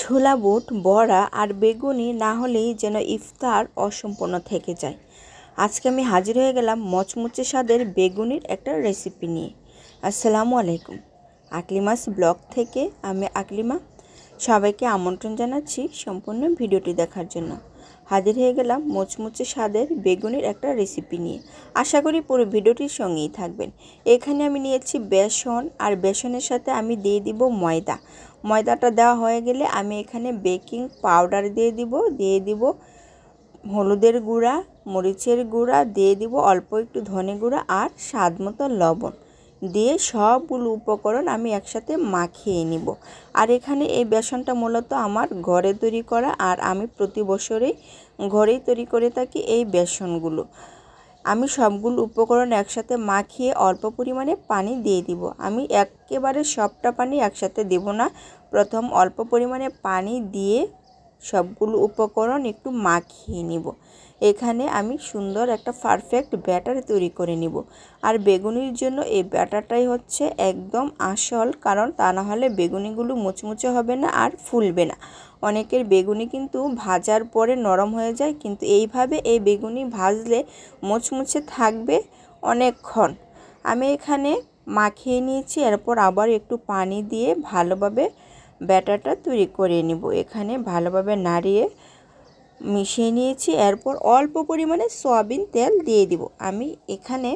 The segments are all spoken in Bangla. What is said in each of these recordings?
ছোলা বুট বড়া আর বেগুনি না হলেই যেন ইফতার অসম্পূর্ণ থেকে যায়। আজকে আমি হাজির হয়ে গেলাম মচমচে স্বাদের বেগুনির একটা রেসিপি নিয়ে। আসসালামু আলাইকুম, আকলিমাস ব্লগ থেকে আমি আকলিমা সবাইকে আমন্ত্রণ জানাচ্ছি সম্পূর্ণ ভিডিওটি দেখার জন্য। হাজির হয়ে গেলাম মচমচে স্বাদের বেগুনির একটা রেসিপি নিয়ে। আশা করি পুরো ভিডিওটির সঙ্গেই থাকবেন। এখানে আমি নিয়েছি বেসন, আর বেসনের সাথে আমি দিয়ে দিব ময়দা। ময়দাটা দেওয়া হয়ে গেলে আমি এখানে বেকিং পাউডার দিয়ে দিব হলুদের গুঁড়া, মরিচের গুঁড়া দিয়ে দিব, অল্প একটু ধনে গুঁড়া আর স্বাদ মতো লবণ দিয়ে সবগুলো উপকরণ আমি একসাথে মাখিয়ে নিব। আর এখানে এই বেসনটা মূলত আমার ঘরে তৈরি করা, আর আমি প্রতি বছরেই ঘরেই তৈরি করে থাকি এই বেসনগুলো। আমি সবগুলো উপকরণ একসাথে মাখিয়ে অল্প পরিমাণে পানি দিয়ে দিব। আমি একেবারে সবটা পানি একসাথে দেব না, প্রথম অল্প পরিমাণে পানি দিয়ে সবগুলো উপকরণ একটু মাখিয়ে নিব। এখানে আমি সুন্দর একটা পারফেক্ট ব্যাটার তৈরি করে নিব। আর বেগুনির জন্য এই ব্যাটারটাই হচ্ছে একদম আসল, কারণ তা না হলে বেগুনিগুলো মুচমুচে হবে না আর ফুলবে না। অনেকের বেগুনি কিন্তু ভাজার পরে নরম হয়ে যায়, কিন্তু এইভাবে এই বেগুনি ভাজলে মুচমুচে থাকবে অনেকক্ষণ। আমি এখানে মাখিয়ে নিয়েছি, এরপর আবার একটু পানি দিয়ে ভালোভাবে ব্যাটারটা তৈরি করে নিব। এখানে ভালোভাবে নাড়িয়ে মিশিয়ে নিয়েছি। এরপর অল্প পরিমাণে সয়াবিন তেল দিয়ে দিব। আমি এখানে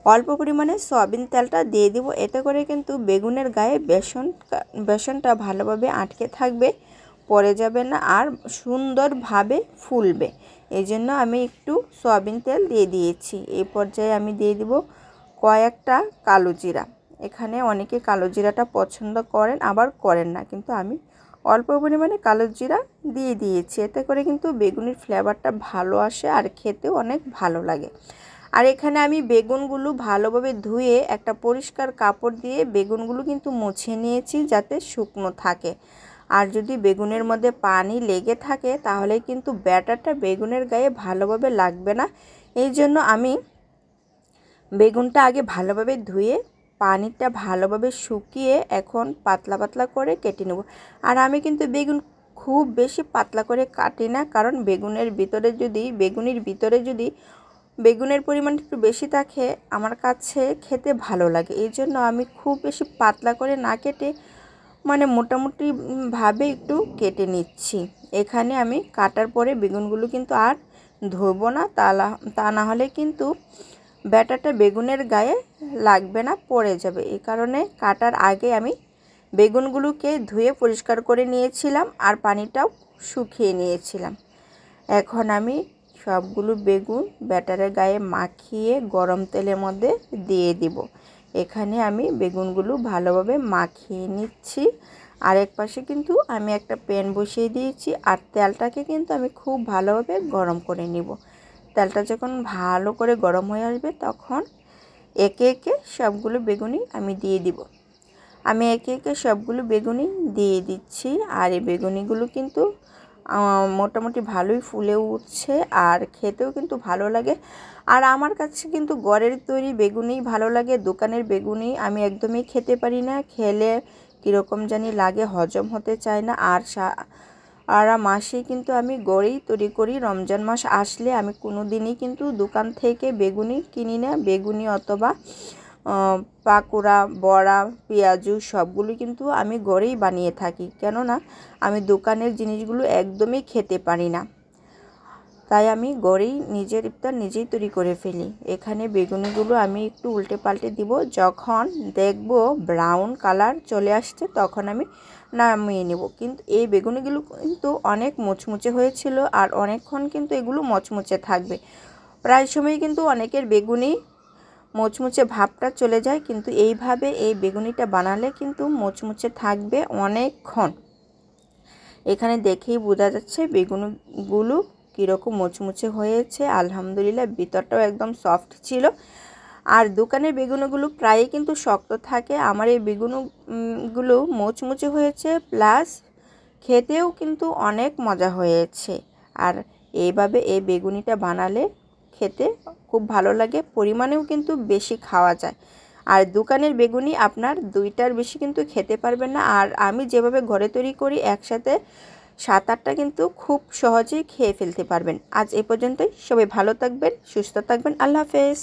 অল্প পরিমাণে সয়াবিন তেলটা দিয়ে দিব, এতে করে কিন্তু বেগুনের গায়ে বেসনটা ভালোভাবে আটকে থাকবে, পড়ে যাবে না আর সুন্দরভাবে ফুলবে। এই জন্য আমি একটু সয়াবিন তেল দিয়ে দিয়েছি। এই পর্যায়ে আমি দিয়ে দিব কয়েকটা কালো জিরা। এখানে অনেকে কালো জিরাটা পছন্দ করেন আবার করেন না, কিন্তু আমি অল্প পরিমাণে কালো জিরা দিয়ে দিয়েছি। এতে করে কিন্তু বেগুনির ফ্লেভারটা ভালো আসে আর খেতেও অনেক ভালো লাগে। আর এখানে আমি বেগুনগুলো ভালোভাবে ধুয়ে একটা পরিষ্কার কাপড় দিয়ে বেগুনগুলো কিন্তু মুছে নিয়েছি, যাতে শুকনো থাকে। আর যদি বেগুনের মধ্যে পানি লেগে থাকে তাহলে কিন্তু ব্যাটারটা বেগুনের গায়ে ভালোভাবে লাগবে না। এই জন্য আমি বেগুনটা আগে ভালোভাবে ধুয়ে পানিটা ভালোভাবে শুকিয়ে এখন পাতলা পাতলা করে কেটে নেব। আর আমি কিন্তু বেগুন খুব বেশি পাতলা করে কাটি না, কারণ বেগুনির ভিতরে যদি বেগুনের পরিমাণ একটু বেশি থাকে আমার কাছে খেতে ভালো লাগে। এই জন্য আমি খুব বেশি পাতলা করে না কেটে মোটামুটি ভাবে একটু কেটে নিচ্ছি। এখানে আমি কাটার পরে বেগুনগুলো কিন্তু আর ধোবো না, তা না হলে কিন্তু ব্যাটারটা বেগুনের গায়ে লাগবে না, পড়ে যাবে। এই কারণে কাটার আগে আমি বেগুনগুলোকে ধুয়ে পরিষ্কার করে নিয়েছিলাম আর পানিটাও শুকিয়ে নিয়েছিলাম। এখন আমি সবগুলো বেগুন ব্যাটারের গায়ে মাখিয়ে গরম তেলের মধ্যে দিয়ে দিব। এখানে আমি বেগুনগুলো ভালোভাবে মাখিয়ে নিচ্ছি। আর এক পাশে কিন্তু আমি একটা প্যান বসিয়ে দিয়েছি, আর তেলটাকে কিন্তু আমি খুব ভালোভাবে গরম করে নিব। তেলটা যখন ভালো করে গরম হয়ে আসবে তখন একে একে সবগুলো বেগুনি আমি দিয়ে দিব। আমি একে একে সবগুলো বেগুনি দিয়ে দিচ্ছি। আর এই বেগুনিগুলো কিন্তু মোটামুটি ভালোই ফুলে উঠছে আর খেতেও কিন্তু ভালো লাগে। আর আমার কাছে কিন্তু ঘরের তৈরি বেগুনি ভালো লাগে, দোকানের বেগুনি আমি একদমই খেতে পারি না। খেলে কীরকম জানি লাগে, হজম হতে চায় না। আর সারা মাসেই কিন্তু আমি ঘরেই তৈরি করি। রমজান মাস আসলে আমি কোনো দিনই কিন্তু দোকান থেকে বেগুনি কিনি না। বেগুনি অথবা পাকোড়া, বড়া, পেঁয়াজু সবগুলো কিন্তু আমি ঘরেই বানিয়ে থাকি, কেননা আমি দোকানের জিনিসগুলো একদমই খেতে পারি না। তাই আমি ঘরেই নিজের ইফতার নিজেই তৈরি করে ফেলি। এখানে বেগুনিগুলো আমি একটু উল্টে পাল্টে দিব। যখন দেখব ব্রাউন কালার চলে আসছে তখন আমি নামিয়ে নেব। কিন্তু এই বেগুনিগুলো কিন্তু অনেক মুচমুচে হয়েছিল, আর অনেকক্ষণ কিন্তু এগুলো মচমুচে থাকবে। প্রায় সময় কিন্তু অনেকের বেগুনি মুচমুচে ভাবটা চলে যায়, কিন্তু এইভাবে এই বেগুনিটা বানালে কিন্তু মুচমুচে থাকবে অনেকক্ষণ। এখানে দেখেই বোঝা যাচ্ছে বেগুনগুলো কীরকম মুচমুচে হয়েছে। আলহামদুলিল্লাহ, ভিতরটাও একদম সফট ছিল। আর দোকানের বেগুনগুলো প্রায়ই কিন্তু শক্ত থাকে। আমার এই বেগুনগুলো মুচমুচে হয়েছে, প্লাস খেতেও কিন্তু অনেক মজা হয়েছে। আর এইভাবে এই বেগুনিটা বানালে খেতে খুব ভালো লাগে, পরিমাণেও কিন্তু বেশি খাওয়া যায়। আর দোকানের বেগুনি আপনার 2টার বেশি কিন্তু খেতে পারবেন না। আর আমি যেভাবে ঘরে তৈরি করি একসাথে 7-8টা কিন্তু খুব সহজেই খেয়ে ফেলতে পারবেন। আজ এ পর্যন্তই। সবাই ভালো থাকবেন, সুস্থ থাকবেন। আল্লাহ হাফেজ।